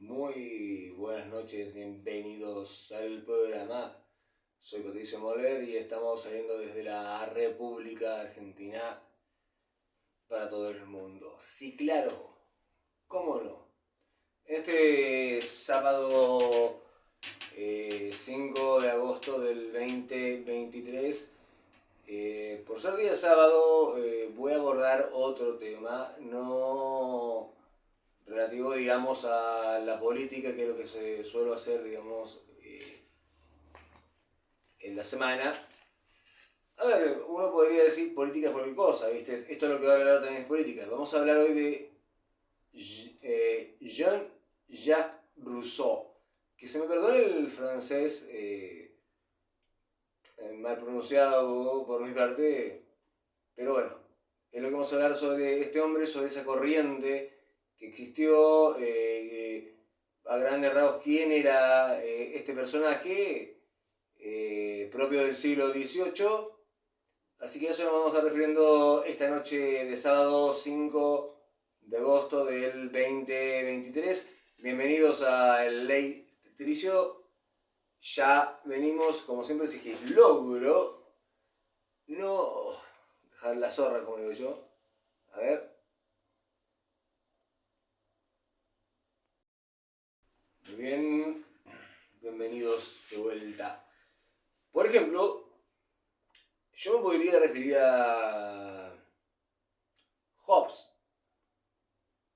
Muy buenas noches, bienvenidos al programa. Soy Patricio Moller y estamos saliendo desde la República Argentina para todo el mundo. Sí, claro, cómo no. Este sábado 5 de agosto del 2023, por ser día sábado, voy a abordar otro tema, no relativo, digamos, a la política, que es lo que se suele hacer, digamos, en la semana. A ver, uno podría decir política es cualquier cosa, ¿viste? Esto es lo que va a hablar también es política. Vamos a hablar hoy de Jean-Jacques Rousseau. Que se me perdone el francés mal pronunciado por mi parte, pero bueno, es lo que vamos a hablar sobre este hombre, sobre esa corriente que existió, a grandes rasgos quién era este personaje propio del siglo XVIII. Así que a eso nos vamos a estar refiriendo esta noche de sábado 5 de agosto del 2023. Bienvenidos a El Ley Tricio. Ya venimos, como siempre, si que logro no dejar la zorra, como digo yo. A ver. Muy bien. Bienvenidos de vuelta. Por ejemplo, yo me podría referir a Hobbes,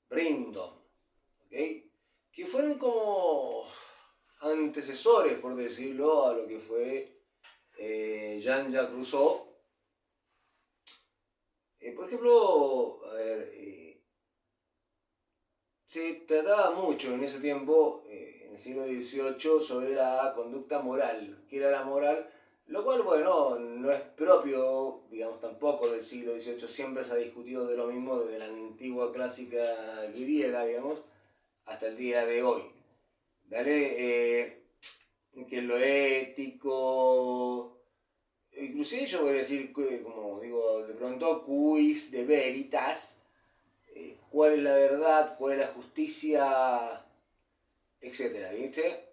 Brindon, ¿ok? Que fueron como antecesores, por decirlo, a lo que fue Jean-Jacques Rousseau. Por ejemplo, a ver, se trataba mucho en ese tiempo, en el siglo XVIII, sobre la conducta moral, que era la moral, lo cual, bueno, no es propio, digamos, tampoco del siglo XVIII, siempre se ha discutido de lo mismo desde la antigua clásica griega, digamos, hasta el día de hoy. ¿Vale? Que lo ético, inclusive yo voy a decir, como digo de pronto, quis de veritas, cuál es la verdad, cuál es la justicia, etcétera, ¿viste?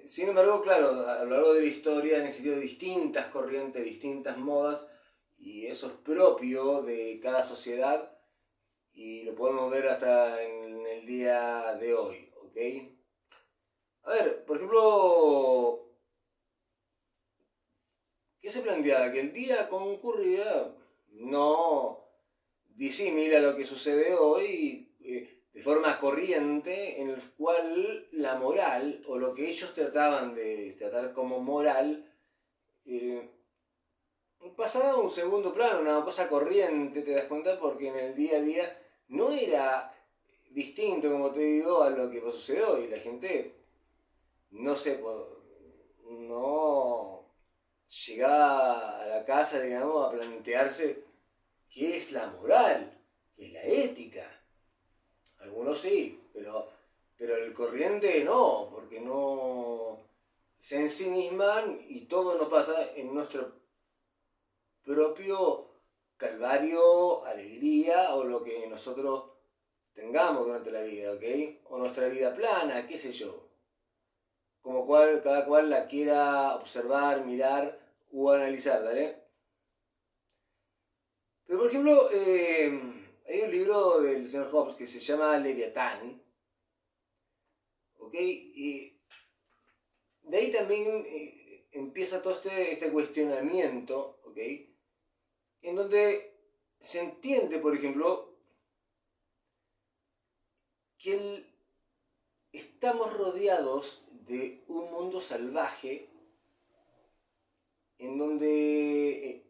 Sin embargo, claro, a lo largo de la historia han existido distintas corrientes, distintas modas, y eso es propio de cada sociedad, y lo podemos ver hasta en el día de hoy, ¿ok? A ver, por ejemplo, ¿qué se planteaba? Que el día concurría no disímil a lo que sucede hoy, de forma corriente, en el cual la moral, o lo que ellos trataban de tratar como moral, eh, pasaba a un segundo plano, una cosa corriente, te das cuenta, porque en el día a día no era distinto, como te digo, a lo que sucede hoy. La gente no se no llegaba a la casa, digamos, a plantearse qué es la moral, qué es la ética. Algunos sí, pero el corriente no, porque no se ensimisman y todo nos pasa en nuestro propio calvario, alegría o lo que nosotros tengamos durante la vida, ¿ok? O nuestra vida plana, qué sé yo. Como cada cual la quiera observar, mirar o analizar, ¿vale? Pero por ejemplo, hay un libro del señor Hobbes que se llama Leviatán, ¿ok? Y de ahí también empieza todo este cuestionamiento, ¿ok? En donde se entiende, por ejemplo, que estamos rodeados de un mundo salvaje en donde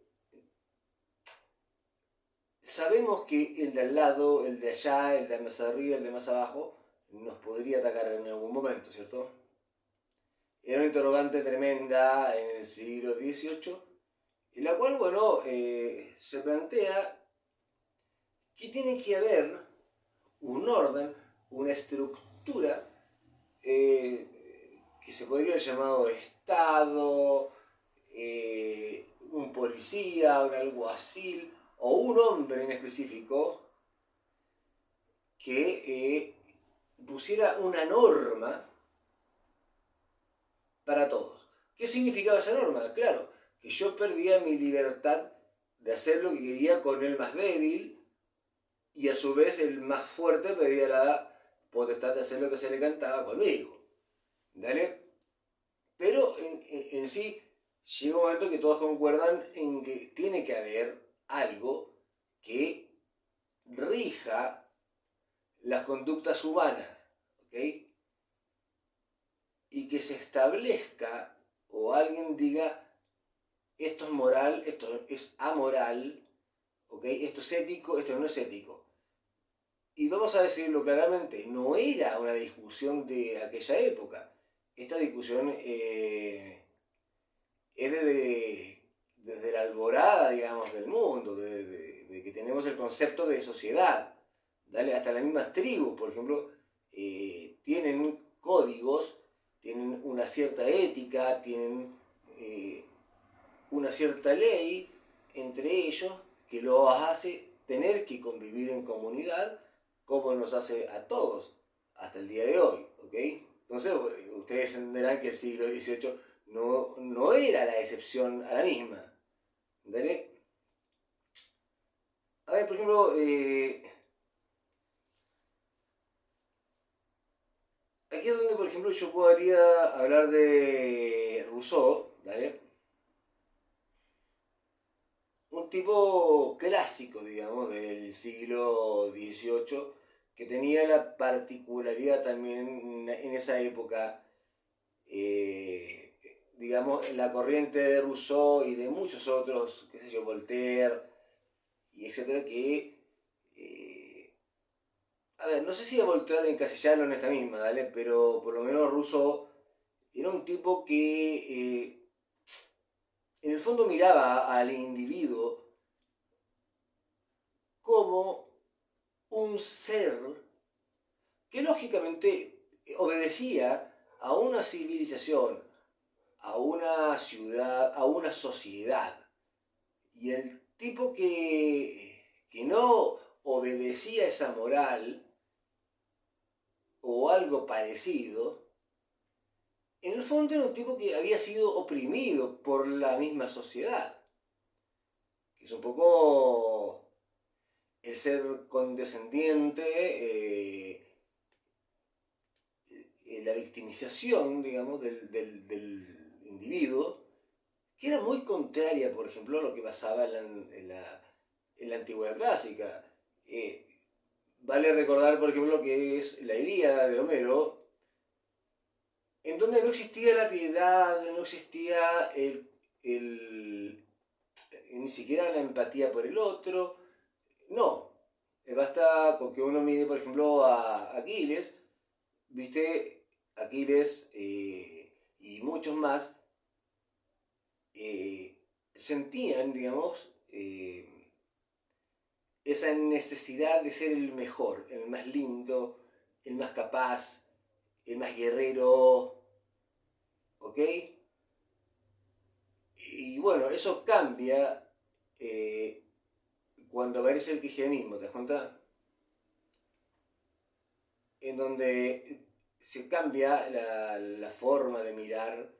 sabemos que el de al lado, el de allá, el de más arriba, el de más abajo, nos podría atacar en algún momento, ¿cierto? Era una interrogante tremenda en el siglo XVIII, en la cual, bueno, se plantea que tiene que haber un orden, una estructura que se podría haber llamado Estado, un policía, un alguacil o un hombre en específico que pusiera una norma para todos. ¿Qué significaba esa norma? Claro, que yo perdía mi libertad de hacer lo que quería con el más débil y a su vez el más fuerte perdía la potestad de hacer lo que se le cantaba conmigo. ¿Dale? Pero en sí llega un momento que todos concuerdan en que tiene que haber algo que rija las conductas humanas, ¿ok? Y que se establezca o alguien diga esto es moral, esto es amoral, ¿ok? Esto es ético, esto no es ético. Y vamos a decirlo claramente, no era una discusión de aquella época. Esta discusión es desde la alborada, digamos, del mundo, de que tenemos el concepto de sociedad. ¿Dale? Hasta las mismas tribus, por ejemplo, tienen códigos, tienen una cierta ética, tienen una cierta ley entre ellos que los hace tener que convivir en comunidad como nos hace a todos hasta el día de hoy, ¿ok? Entonces ustedes entenderán que el siglo XVIII no era la excepción a la misma, ¿vale? A ver, por ejemplo, aquí es donde, por ejemplo, yo podría hablar de Rousseau, ¿vale? Un tipo clásico, digamos, del siglo XVIII, que tenía la particularidad también en esa época, digamos, en la corriente de Rousseau y de muchos otros, qué sé yo, Voltaire, y etcétera, que, a ver, no sé si a Voltaire encasillarlo en esta misma, ¿vale? Pero por lo menos Rousseau era un tipo que en el fondo miraba al individuo como un ser que lógicamente obedecía a una civilización, a una ciudad, a una sociedad. Y el tipo que no obedecía esa moral o algo parecido, en el fondo era un tipo que había sido oprimido por la misma sociedad. Que es un poco el ser condescendiente, la victimización, digamos, del individuo, que era muy contraria, por ejemplo, a lo que pasaba en la antigüedad clásica. Vale recordar, por ejemplo, que es la Ilíada de Homero, en donde no existía la piedad, no existía ni siquiera la empatía por el otro. No. Basta con que uno mire, por ejemplo, a Aquiles, ¿viste? Aquiles y muchos más sentían, digamos, esa necesidad de ser el mejor, el más lindo, el más capaz, el más guerrero, ¿ok? Y bueno, eso cambia cuando aparece el cristianismo, ¿te das cuenta? En donde se cambia la forma de mirar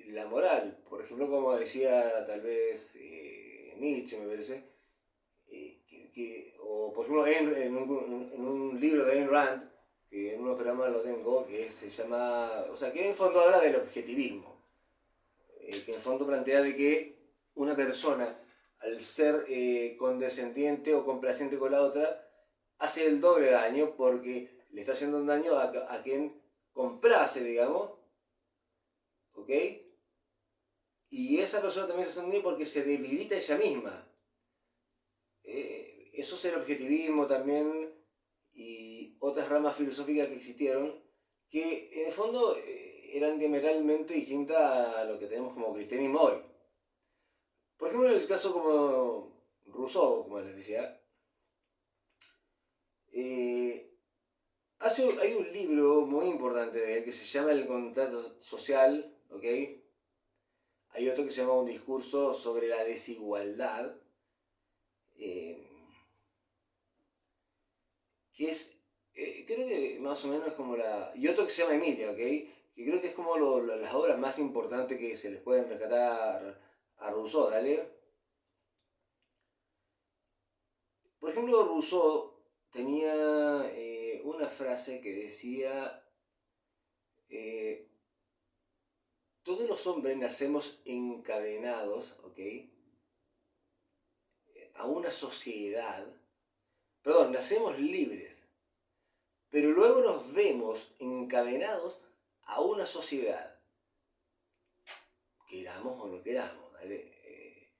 la moral. Por ejemplo, como decía tal vez Nietzsche, me parece, o por ejemplo en un libro de Ayn Rand, que en unos programas lo tengo, que se llama, o sea, que en el fondo habla del objetivismo, que en el fondo plantea de que una persona, al ser condescendiente o complaciente con la otra, hace el doble daño porque le está haciendo un daño a quien complace, digamos, ¿ok? Y esa persona también se hace un daño porque se debilita ella misma. Eso es el objetivismo también y otras ramas filosóficas que existieron que en el fondo eran diametralmente distintas a lo que tenemos como cristianismo hoy. Por ejemplo, en el caso como Rousseau, como les decía, hay un libro muy importante de él que se llama El contrato social, ¿ok? Hay otro que se llama Un discurso sobre la desigualdad, eh, que es, creo que más o menos es como la... Y otro que se llama Emilia, ¿ok? Que creo que es como las obras más importantes que se les pueden rescatar a Rousseau, ¿dale? Por ejemplo, Rousseau tenía una frase que decía, eh, todos los hombres nacemos encadenados, ¿ok? A una sociedad, perdón, nacemos libres, pero luego nos vemos encadenados a una sociedad, queramos o no queramos, ¿vale?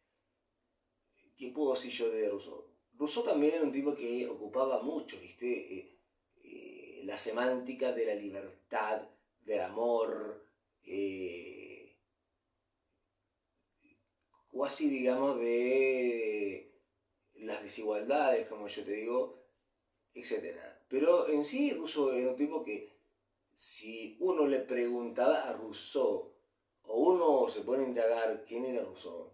¿Qué puedo decir yo de Rousseau? Rousseau también era un tipo que ocupaba mucho, ¿viste? La semántica de la libertad, del amor, o así digamos de las desigualdades, como yo te digo, etcétera. Pero en sí Rousseau era un tipo que si uno le preguntaba a Rousseau o uno se pone a indagar quién era Rousseau,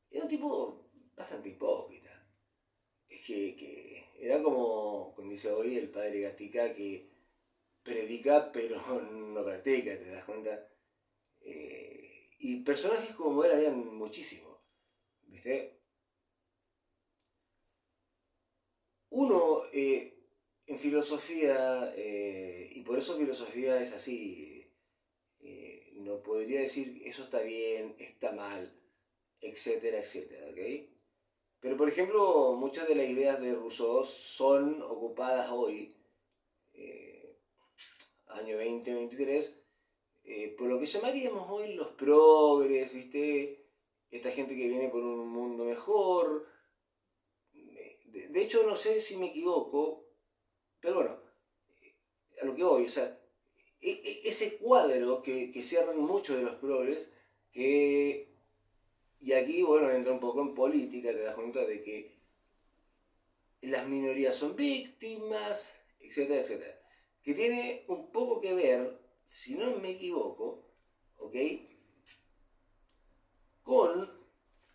era un tipo bastante hipócrita. Es que era como dice hoy el padre Gatica que predica pero no practica, ¿te das cuenta? Y personajes como él habían muchísimos, ¿viste? Uno en filosofía, y por eso filosofía es así, no podría decir eso está bien, está mal, etcétera, etcétera, ¿ok? Pero por ejemplo, muchas de las ideas de Rousseau son ocupadas hoy, eh, año 2023, por lo que llamaríamos hoy los progres, ¿viste? Esta gente que viene por un mundo mejor. De hecho, no sé si me equivoco, pero bueno, a lo que voy, o sea, ese cuadro que cierran muchos de los progres, que, y aquí, bueno, entra un poco en política, te das cuenta de que las minorías son víctimas, etcétera, etcétera. Que tiene un poco que ver, si no me equivoco, ¿ok? Con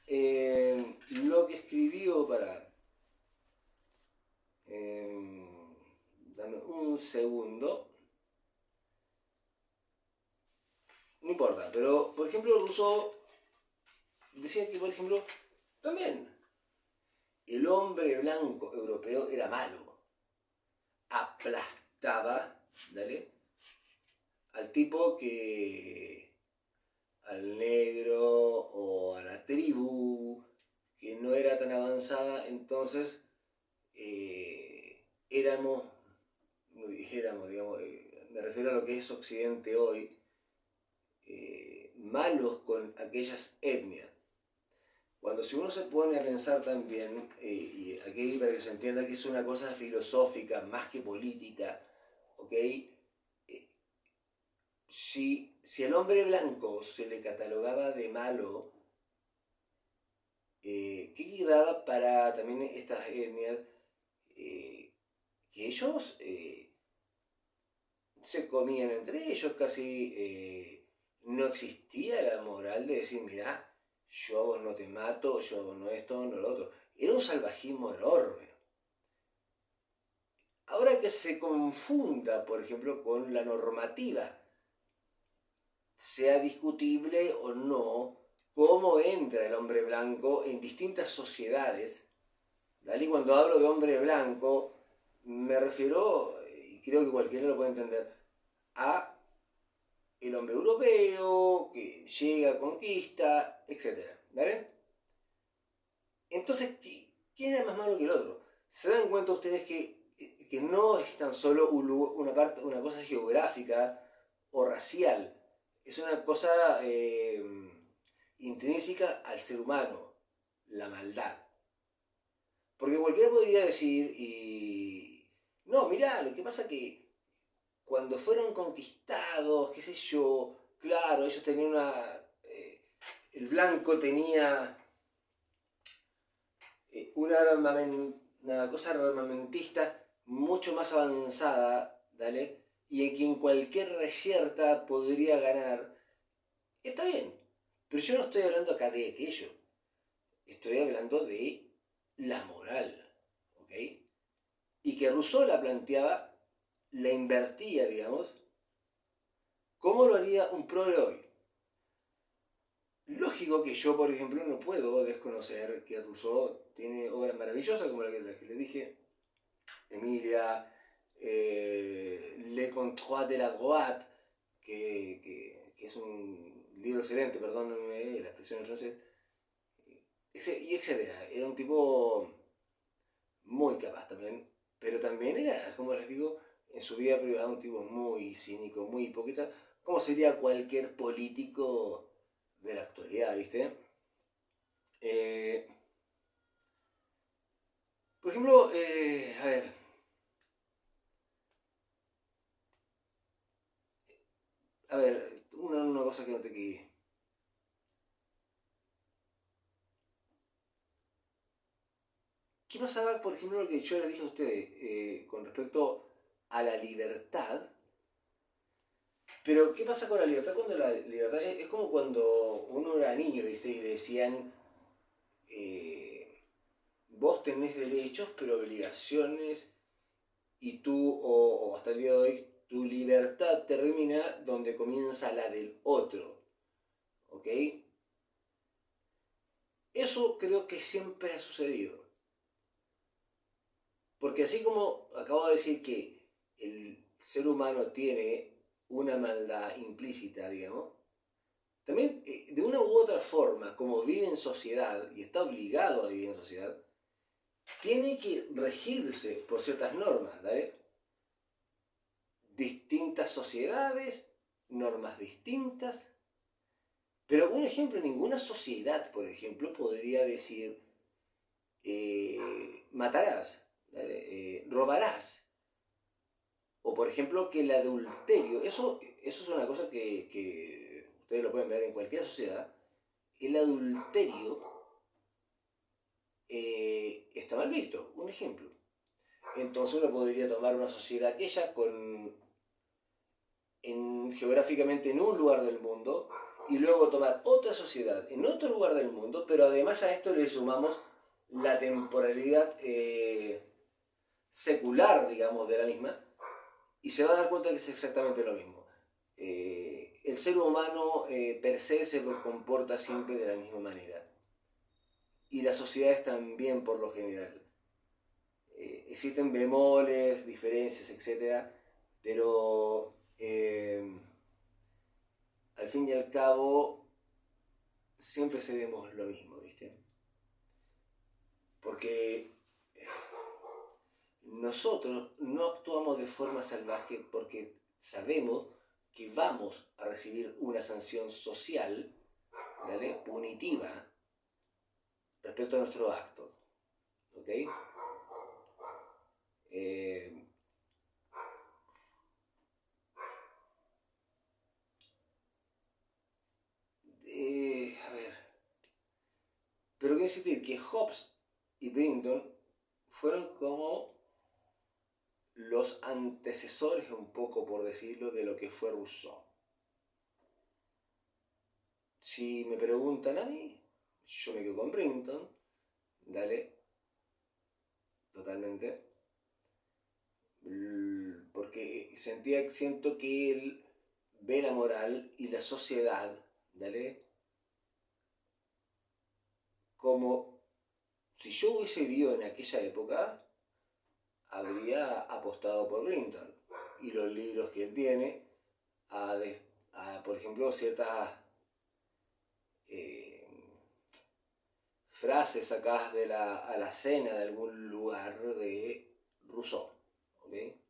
lo que escribió para... dame un segundo. No importa, pero por ejemplo Rousseau decía que, por ejemplo, también el hombre blanco europeo era malo. Aplastaba, ¿dale? Al tipo que... al negro o a la tribu que no era tan avanzada, entonces éramos, digamos, me refiero a lo que es Occidente hoy, malos con aquellas etnias. Cuando si uno se pone a pensar también, y aquí para que se entienda que es una cosa filosófica más que política, ¿ok? Si al hombre blanco se le catalogaba de malo, ¿qué quedaba para también estas etnias? Que ellos se comían entre ellos, casi no existía la moral de decir, mirá, yo a vos no te mato, yo a vos no esto, no lo otro. Era un salvajismo enorme. Ahora que se confunda, por ejemplo, con la normativa, sea discutible o no, cómo entra el hombre blanco en distintas sociedades. ¿Dale? Cuando hablo de hombre blanco, me refiero, y creo que cualquiera lo puede entender, a el hombre europeo que llega, conquista, etc. ¿Vale? Entonces, ¿quién es más malo que el otro? ¿Se dan cuenta ustedes que no es tan solo una cosa geográfica o racial? Es una cosa intrínseca al ser humano, la maldad. Porque cualquiera podría decir, y no, mirá, lo que pasa que cuando fueron conquistados, qué sé yo, claro, ellos tenían el blanco tenía una cosa armamentista mucho más avanzada, ¿dale? Y en quien cualquier reyerta podría ganar. Está bien, pero yo no estoy hablando acá de aquello. Estoy hablando de la moral, ¿ok? Y que Rousseau la planteaba la invertía, digamos, ¿cómo lo haría un progre hoy? Lógico que yo, por ejemplo, no puedo desconocer que Rousseau tiene obras maravillosas como la que le dije, Emilia, Le Contrat de la Droite, que es un libro excelente, perdónenme la expresión en francés, y etcétera. Era un tipo muy capaz también, pero también era, como les digo, en su vida privada un tipo muy cínico, muy hipócrita, como sería cualquier político de la actualidad, ¿viste? Eh, por ejemplo, a ver, una cosa que noté que... ¿Qué pasaba, por ejemplo, lo que yo les dije a ustedes con respecto a la libertad? Pero, ¿qué pasa con la libertad cuando la libertad es como cuando uno era niño, ¿viste? Y le decían, eh, vos tenés derechos, pero obligaciones, y tú, o hasta el día de hoy, tu libertad termina donde comienza la del otro, ¿ok? Eso creo que siempre ha sucedido. Porque así como acabo de decir que el ser humano tiene una maldad implícita, digamos, también de una u otra forma, como vive en sociedad y está obligado a vivir en sociedad, tiene que regirse por ciertas normas, ¿vale? Distintas sociedades, normas distintas, pero un ejemplo, ninguna sociedad, por ejemplo, podría decir matarás, ¿vale? Robarás. O por ejemplo que el adulterio, eso es una cosa que ustedes lo pueden ver en cualquier sociedad, el adulterio está mal visto, un ejemplo. Entonces uno podría tomar una sociedad aquella geográficamente en un lugar del mundo y luego tomar otra sociedad en otro lugar del mundo, pero además a esto le sumamos la temporalidad secular, digamos, de la misma, y se va a dar cuenta que es exactamente lo mismo. El ser humano per se se comporta siempre de la misma manera. Y las sociedades también por lo general. Existen bemoles, diferencias, etc. Pero al fin y al cabo siempre cedemos lo mismo, ¿viste? Porque nosotros no actuamos de forma salvaje porque sabemos que vamos a recibir una sanción social, ¿vale? Punitiva respecto a nuestro acto. ¿Ok? Eh, a ver. Pero quiero decir que Hobbes y Pennington fueron como los antecesores, un poco por decirlo, de lo que fue Rousseau. Si me preguntan a mí, yo me quedo con Pennington, dale, totalmente. Porque siento que él ve la moral y la sociedad, dale, como si yo hubiese vivido en aquella época, habría apostado por Pennington. Y los libros que él tiene, por ejemplo, ciertas eh, frases sacadas de la alacena de algún lugar de Rousseau. ¿Okay?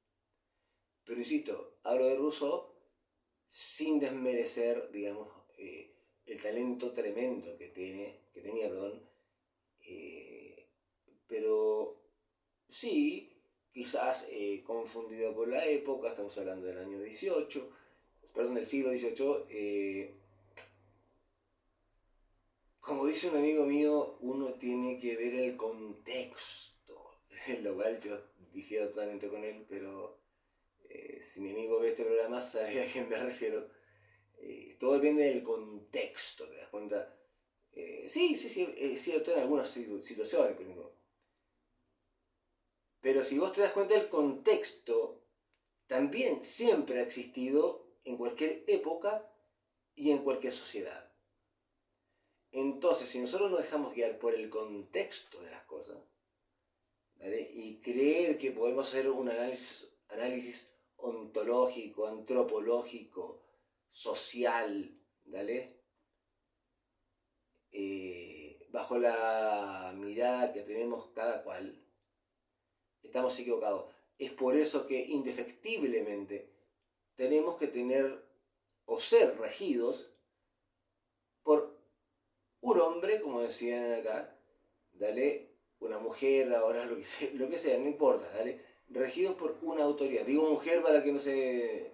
Pero insisto, hablo de Rousseau sin desmerecer, digamos, el talento tremendo que tenía, perdón. Pero sí, quizás confundido por la época, estamos hablando del año 18, perdón, del siglo XVIII. Como dice un amigo mío, uno tiene que ver el contexto, lo cual yo difiero totalmente con él, pero si mi amigo ve este programa sabe a quién me refiero. Todo depende del contexto, ¿te das cuenta? Sí, es cierto en algunas situaciones, pero si vos te das cuenta del contexto, también siempre ha existido en cualquier época y en cualquier sociedad. Entonces, si nosotros nos dejamos guiar por el contexto de las cosas, ¿vale? Y creer que podemos hacer un análisis ontológico, antropológico, social, ¿vale? Bajo la mirada que tenemos cada cual, estamos equivocados. Es por eso que indefectiblemente tenemos que tener o ser regidos por un hombre, como decían acá, ¿dale? Una mujer, ahora lo que sea, no importa, ¿dale? Regidos por una autoridad. Digo mujer para que no se...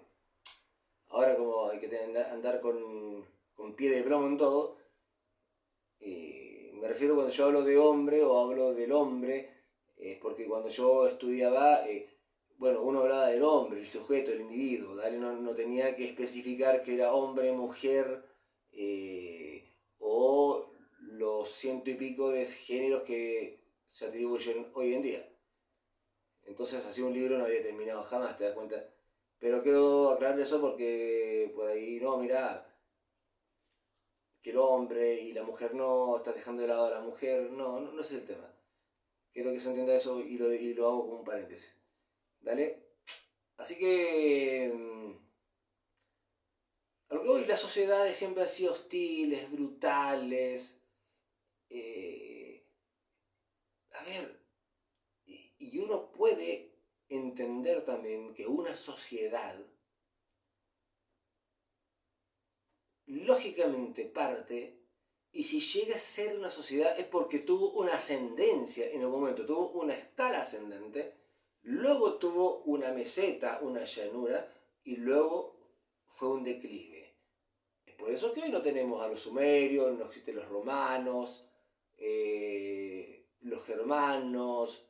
Ahora como hay que andar con pie de plomo en todo, me refiero cuando yo hablo de hombre o hablo del hombre, porque cuando yo estudiaba, bueno, uno hablaba del hombre, el sujeto, el individuo, ¿dale? No tenía que especificar que era hombre, mujer, o los ciento y pico de géneros que se atribuyen hoy en día. Entonces así un libro no habría terminado jamás, ¿te das cuenta? Pero quiero aclarar eso porque por ahí, no, mirá, que el hombre y la mujer no, estás dejando de lado a la mujer, no es el tema. Quiero que se entienda eso y lo hago como un paréntesis. ¿Dale? Así que... a lo que voy, las sociedades siempre han sido hostiles, brutales. A ver, y uno puede entender también que una sociedad lógicamente parte, y si llega a ser una sociedad es porque tuvo una ascendencia en algún momento, tuvo una escala ascendente, luego tuvo una meseta, una llanura, y luego fue un declive. Es por eso que hoy no tenemos a los sumerios, no existen los romanos, los germanos,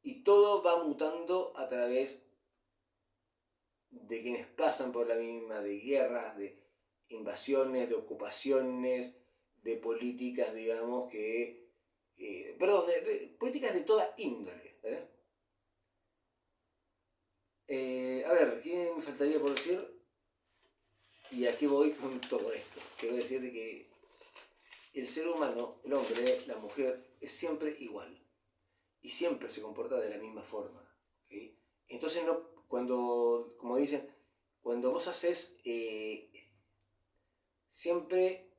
y todo va mutando a través de quienes pasan por la misma, de guerras, de invasiones, de ocupaciones, de políticas, digamos, de políticas de toda índole. ¿Vale? A ver, ¿qué me faltaría por decir? Y aquí voy con todo esto. Quiero decirte que el ser humano, el hombre, la mujer, es siempre igual. Y siempre se comporta de la misma forma. ¿Okay? Entonces, cuando, como dicen, cuando vos haces siempre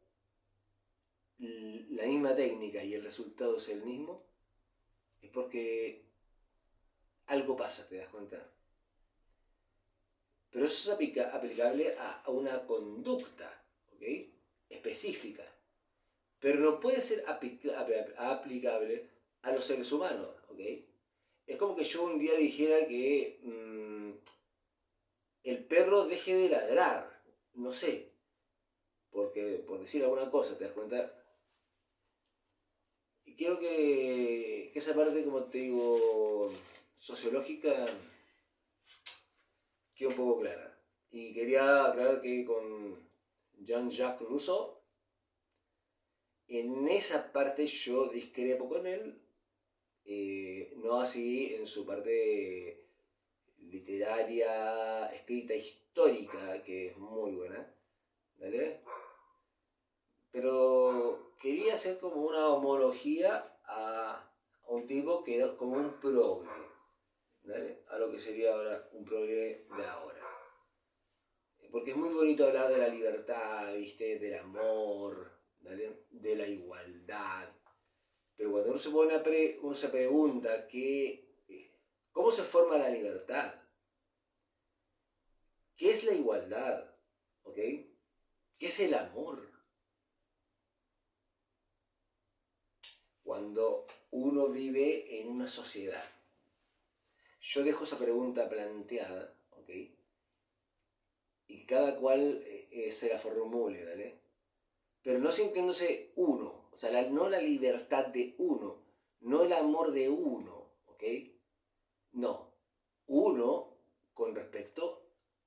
la misma técnica y el resultado es el mismo, es porque algo pasa, ¿te das cuenta? Pero eso es aplicable a una conducta, ¿ok? Específica. Pero no puede ser aplicable a los seres humanos, ¿ok? Es como que yo un día dijera que el perro deje de ladrar, no sé, porque por decir alguna cosa, ¿te das cuenta? Y quiero que esa parte, como te digo, sociológica, quede un poco clara. Y quería aclarar que con Jean-Jacques Rousseau, en esa parte yo discrepo con él, no así en su parte literaria, escrita, histórica, que es muy buena, ¿vale? Pero quería hacer como una homología a un tipo que era como un progre, ¿vale? A lo que sería ahora un progre de ahora. Porque es muy bonito hablar de la libertad, ¿viste? Del amor, ¿vale? De la igualdad. Pero cuando uno se pregunta ¿cómo se forma la libertad? ¿Qué es la igualdad? ¿Ok? ¿Qué es el amor? Cuando uno vive en una sociedad. Yo dejo esa pregunta planteada, ¿ok? Y cada cual se la formule, ¿vale? Pero no sintiéndose uno, o sea, no la libertad de uno, no el amor de uno, ¿ok? No, uno con respecto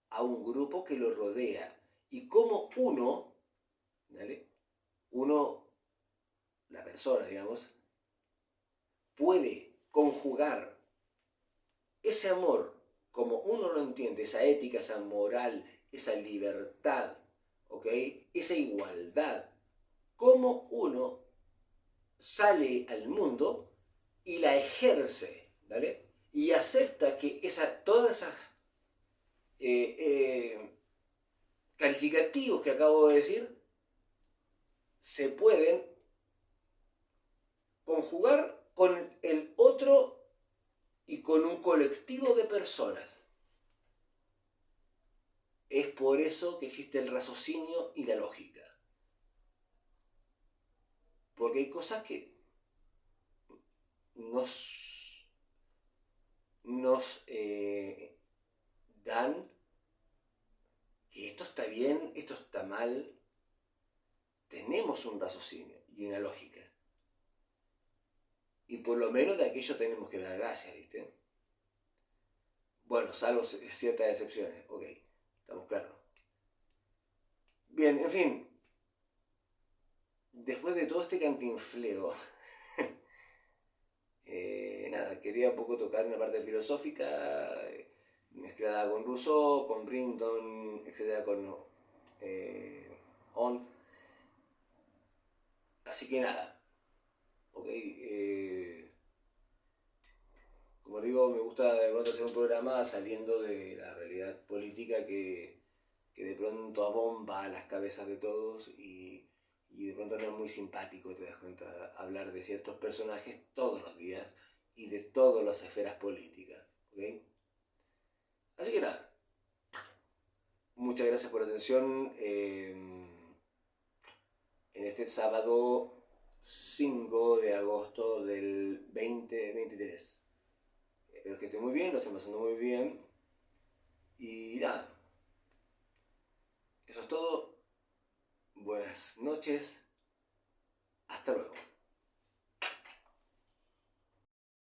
a un grupo que lo rodea. Y como uno, ¿vale? Uno, la persona, digamos, puede conjugar ese amor como uno lo entiende, esa ética, esa moral, esa libertad, ¿ok? Esa igualdad, cómo uno sale al mundo y la ejerce, ¿vale? Y acepta que todas esas calificativos que acabo de decir se pueden conjugar con el otro y con un colectivo de personas. Es por eso que existe el raciocinio y la lógica. Porque hay cosas que nos dan que esto está bien, esto está mal. Tenemos un raciocinio y una lógica. Y por lo menos de aquello tenemos que dar gracias, ¿viste? Bueno, salvo ciertas excepciones. Ok, estamos claros. Bien, en fin. Después de todo este cantinfleo, nada, quería un poco tocar una parte filosófica, mezclada con Rousseau, con Brinton, etc., con On. Así que nada, ok. Como digo, me gusta de pronto hacer un programa saliendo de la realidad política que de pronto abomba a las cabezas de todos y de pronto no es muy simpático, te das cuenta, hablar de ciertos personajes todos los días y de todas las esferas políticas, ¿ok? Así que nada, muchas gracias por la atención en este sábado 5 de agosto del 2023. Espero que estén muy bien, lo estén pasando muy bien. Y nada, eso es todo. Buenas noches. Hasta luego.